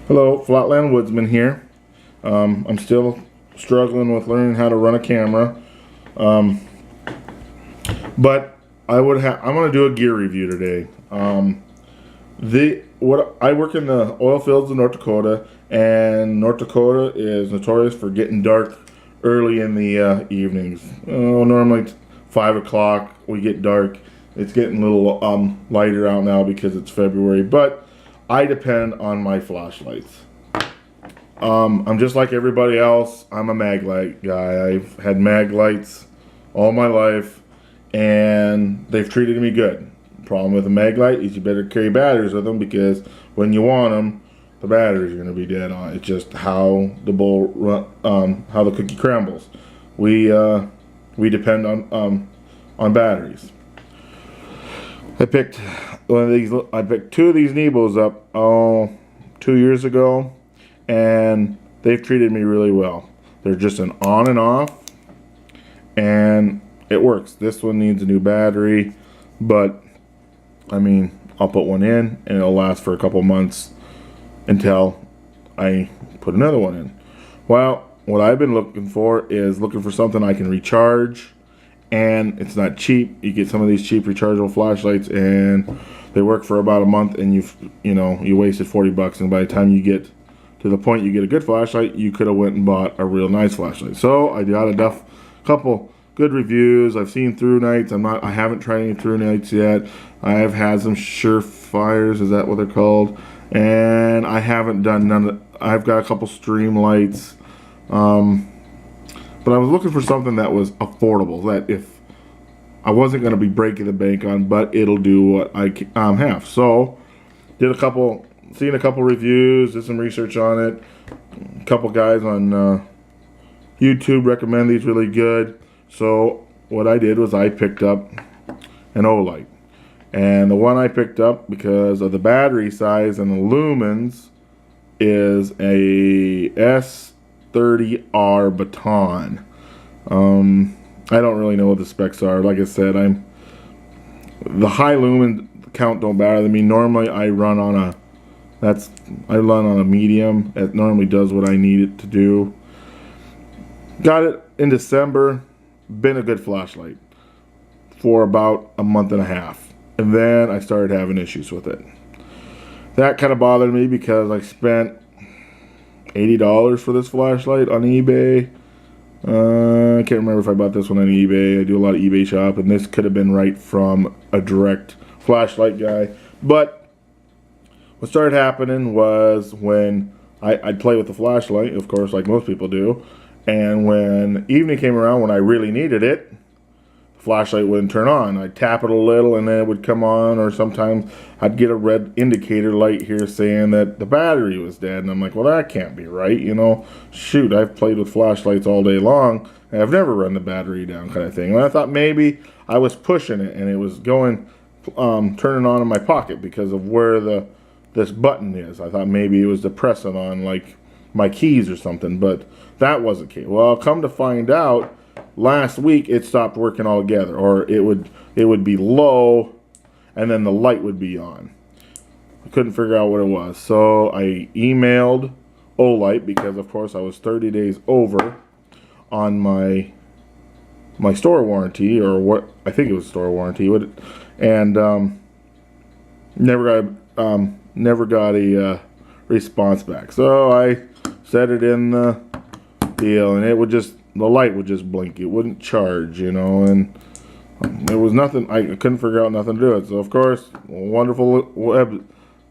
Hello, Flatland Woodsman here. I'm still struggling with learning how to run a camera, um, but I'm going to do a gear review today. What I work in the oil fields of North Dakota, and North Dakota is notorious for getting dark early in the evenings. Normally it's 5 o'clock. We get dark. It's getting a little lighter out now because it's February, but I depend on my flashlights. I'm just like everybody else. I'm a mag light guy. I've had mag lights all my life, and they've treated me good. Problem with a mag light is you better carry batteries with them, because when you want them, the batteries are going to be dead on. It's just how the how the cookie crumbles. We depend on batteries. I picked two of these Nebos up 2 years ago, and they've treated me really well. They're just an on and off, and it works. This one needs a new battery, but I mean, I'll put one in and it'll last for a couple months until I put another one in. Well, what I've been looking for is something I can recharge, and it's not cheap. You get some of these cheap rechargeable flashlights and they work for about a month, and you wasted $40, and by the time you get to the point you get a good flashlight, you could have went and bought a real nice flashlight. So I got a couple good reviews. I've seen Through Nights. I haven't tried any Through Nights yet. I have had some Surefires, is that what they're called? And I haven't done none. I've got a couple Stream Lights. But I was looking for something that was affordable, that if I wasn't going to be breaking the bank on, but it'll do what I have. So seen a couple reviews, did some research on it. A couple guys on YouTube recommend these really good. So what I did was I picked up an Olight. And the one I picked up, because of the battery size and the lumens, is a S30R Baton. I don't really know what the specs are. Like I said, the high lumen count don't bother me. Normally I run on a medium. It normally does what I need it to do. Got it in December. Been a good flashlight for about a month and a half. And then I started having issues with it. That kind of bothered me because I spent $80 for this flashlight on eBay. I can't remember if I bought this one on eBay. I do a lot of eBay shop, and this could have been right from a direct flashlight guy. But what started happening was when I'd play with the flashlight, of course, like most people do. And when evening came around, when I really needed it, the flashlight wouldn't turn on. I'd tap it a little and then it would come on, or sometimes I'd get a red indicator light here saying that the battery was dead. And I'm like, well, that can't be right. Shoot, I've played with flashlights all day long, and I've never run the battery down, kind of thing. And I thought maybe I was pushing it and it was going, turning on in my pocket because of where this button is. I thought maybe it was depressing on like my keys or something, but that wasn't the case. Well, come to find out, last week it stopped working altogether, or it would be low and then the light would be on. I couldn't figure out what it was. So I emailed Olight, because of course I was 30 days over on my store warranty, or what I think it was store warranty, and never got a response back. So I set it in the deal, and the light would just blink. It wouldn't charge, and there was nothing. I couldn't figure out nothing to do it. So of course, wonderful web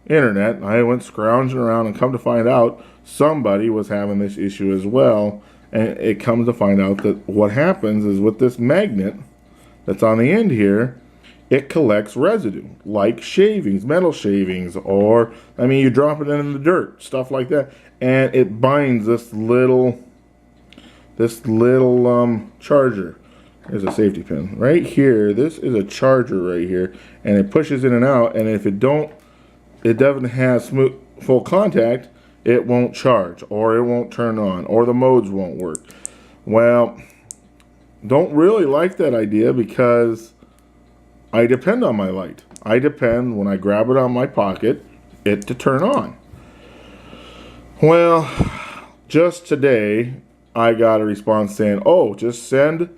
internet, I went scrounging around, and come to find out somebody was having this issue as well. And it comes to find out that what happens is, with this magnet that's on the end here, it collects residue, like shavings, metal shavings, or, you drop it in the dirt, stuff like that, and it binds this little charger. There's a safety pin right here. This is a charger right here, and it pushes in and out, and if it doesn't have full contact, it won't charge, or it won't turn on, or the modes won't work. Well, don't really like that idea, because I depend on my light. I depend, when I grab it on my pocket, it to turn on. Well, just today I got a response saying, "Oh, just send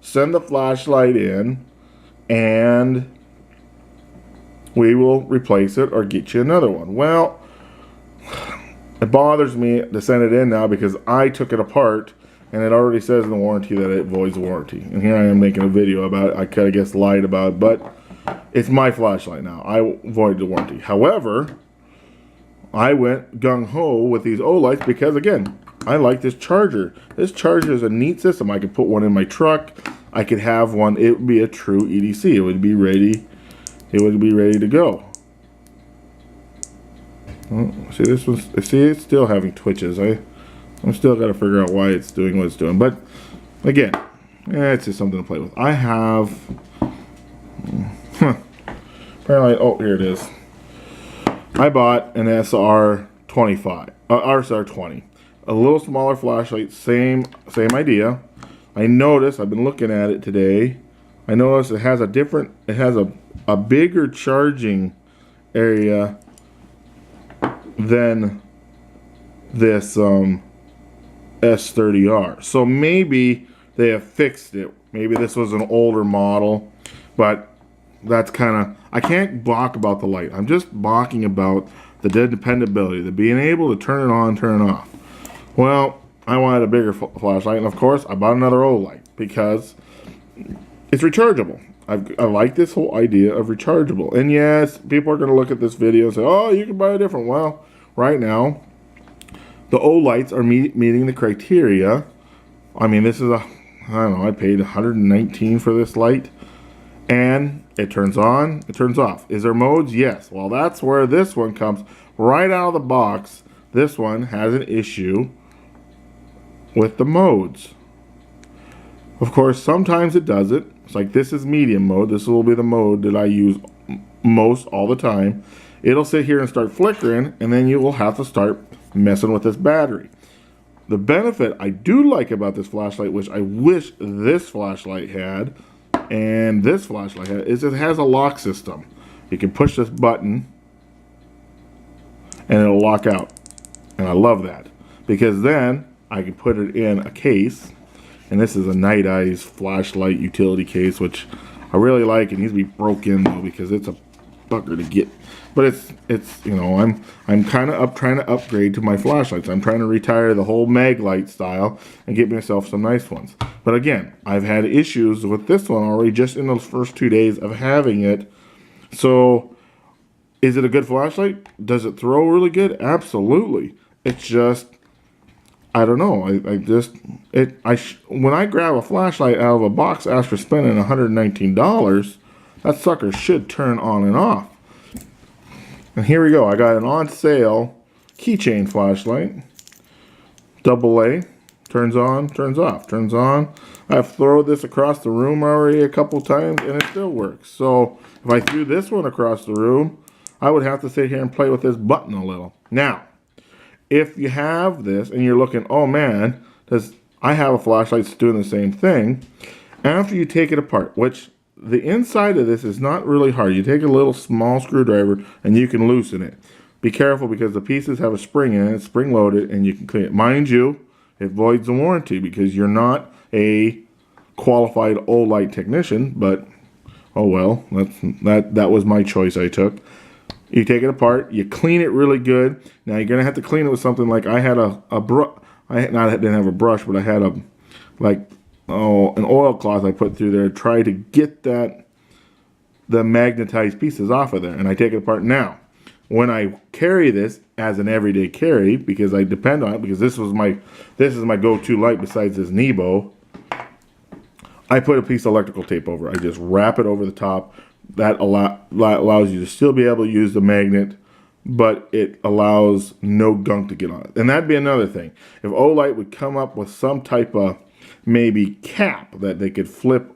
the flashlight in and we will replace it or get you another one." Well, it bothers me to send it in now because I took it apart and it already says in the warranty that it voids warranty. And here I am making a video about it. I could, I guess, lied about it, but it's my flashlight now. I voided the warranty. However, I went gung-ho with these Olights because, again, I like this charger. This charger is a neat system. I could put one in my truck. I could have one. It would be a true EDC. It would be ready. It would be ready to go. Oh, see, this one's, see, it's still having twitches. I'm still got to figure out why it's doing what it's doing. But again, it's just something to play with. I have apparently, oh, here it is. I bought an SR25, SR20, a little smaller flashlight. Same idea. I noticed, I've been looking at it today. I noticed it has a bigger charging area than this S30R. So maybe they have fixed it. Maybe this was an older model, but that's kind of, I can't balk about the light. I'm just balking about the dependability, the being able to turn it on, turn it off. Well, I wanted a bigger flashlight, and of course, I bought another Olight because it's rechargeable. I like this whole idea of rechargeable. And yes, people are going to look at this video and say, "Oh, you can buy a different." Well, right now, the Olights are meeting the criteria. I mean, this is I don't know, I paid $119 for this light. And it turns on, it turns off. Is there modes? Yes. Well, that's where this one comes right out of the box. This one has an issue with the modes. Of course, sometimes it does it. It's like, this is medium mode. This will be the mode that I use most all the time. It'll sit here and start flickering, and then you will have to start messing with this battery. The benefit I do like about this flashlight, which I wish this flashlight had, and this flashlight had, is it has a lock system. You can push this button and it'll lock out. And I love that because then I can put it in a case. And this is a Night Eyes flashlight utility case, which I really like. It needs to be broken though because it's a fucker to get. But it's you know, I'm kind of trying to upgrade to my flashlights. I'm trying to retire the whole Maglite style and get myself some nice ones. But again, I've had issues with this one already just in those first 2 days of having it. So, is it a good flashlight? Does it throw really good? Absolutely. It's just, I don't know. When I grab a flashlight out of a box after spending $119, that sucker should turn on and off. And here we go. I got an on sale keychain flashlight. AA. Turns on, turns off, turns on. I've thrown this across the room already a couple times and it still works. So if I threw this one across the room, I would have to sit here and play with this button a little. Now, if you have this and you're looking, oh man, I have a flashlight that's doing the same thing. After you take it apart, which the inside of this is not really hard. You take a little small screwdriver and you can loosen it. Be careful because the pieces have a spring in it, spring loaded, and you can clean it. Mind you, it voids the warranty because you're not a qualified Olight technician, but oh well, that was my choice I took. You take it apart, you clean it really good. Now you're gonna have to clean it with something like I had a brush. I didn't have a brush, but I had an oilcloth I put through there to try to get the magnetized pieces off of there, and I take it apart now. When I carry this as an everyday carry, because I depend on it, because this is my go-to light besides this Nebo, I put a piece of electrical tape over it. I just wrap it over the top. That allows you to still be able to use the magnet, but it allows no gunk to get on it. And that'd be another thing. If Olight would come up with some type of maybe cap that they could flip.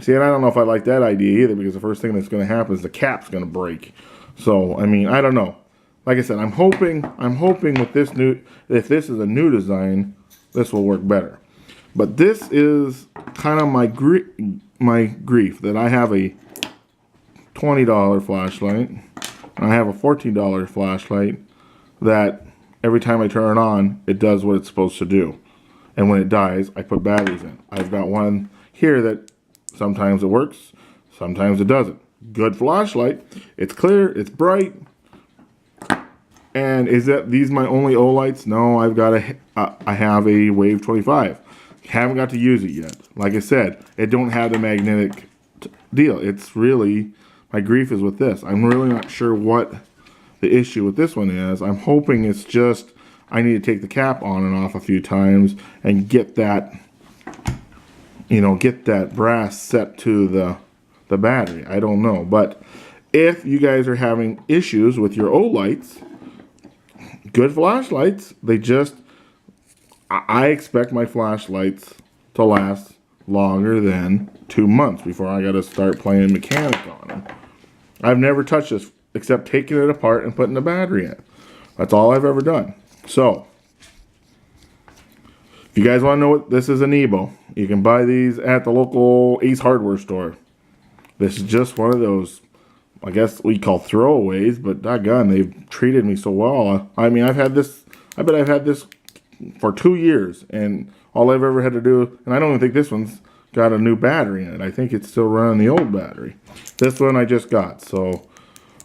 See, and I don't know if I like that idea either, because the first thing that's going to happen is the cap's going to break. So, I mean, I don't know. Like I said, I'm hoping with this if this is a new design, this will work better. But this is kind of my grief that I have a $20 flashlight and I have a $14 flashlight that every time I turn it on, it does what it's supposed to do. And when it dies, I put batteries in. I've got one here that sometimes it works, sometimes it doesn't. Good flashlight. It's clear, it's bright. And is that these my only Olights? No, I have a Wave 25. Haven't got to use it yet. Like I said, it don't have the magnetic deal. It's really, my grief is with this. I'm really not sure what the issue with this one is. I'm hoping it's just I need to take the cap on and off a few times and get that, you know, get that brass set to the battery. I don't know. But if you guys are having issues with your Olights, good flashlights, they just, I expect my flashlights to last longer than 2 months before I got to start playing mechanic on them. I've never touched this except taking it apart and putting the battery in. That's all I've ever done. So, if you guys want to know what this is, an Nebo, you can buy these at the local Ace Hardware store. This is just one of those, I guess we call throwaways, but doggone, they've treated me so well. I mean, I've had this, I bet I've had this for 2 years, and all I've ever had to do, and I don't even think this one's got a new battery in it. I think it's still running the old battery. This one I just got, so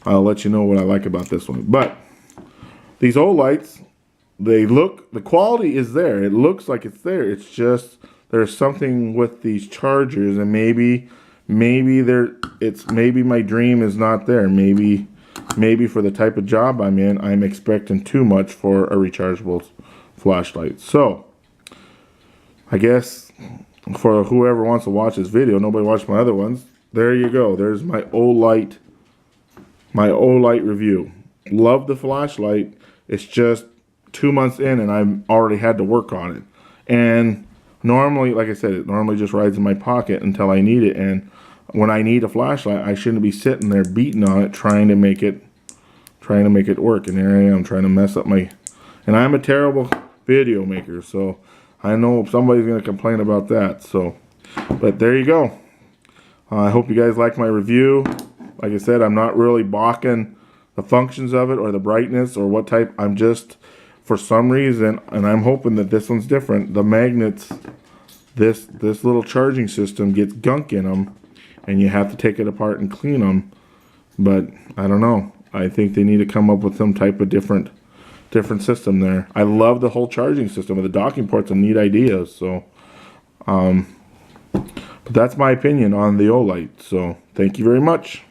I'll let you know what I like about this one. But these Olights, they look, the quality is there. It looks like it's there. It's just there's something with these chargers, and maybe my dream is not there. Maybe for the type of job I'm in, I'm expecting too much for a rechargeable flashlight. So I guess for whoever wants to watch this video, nobody watched my other ones. There you go. There's my Olight review. Love the flashlight. It's just 2 months in and I've already had to work on it. And normally, like I said, it normally just rides in my pocket until I need it. And when I need a flashlight, I shouldn't be sitting there beating on it trying to make it work. And there I am trying to mess up my, and I'm a terrible video maker, so I know somebody's going to complain about that. So, but there you go. I hope you guys like my review. Like I said, I'm not really balking the functions of it or the brightness or what type. I'm just, for some reason, and I'm hoping that this one's different, the magnets, this little charging system gets gunk in them, and you have to take it apart and clean them. But I don't know. I think they need to come up with some type of different system there. I love the whole charging system, and the docking port's a neat idea. So, but that's my opinion on the Olight. So, thank you very much.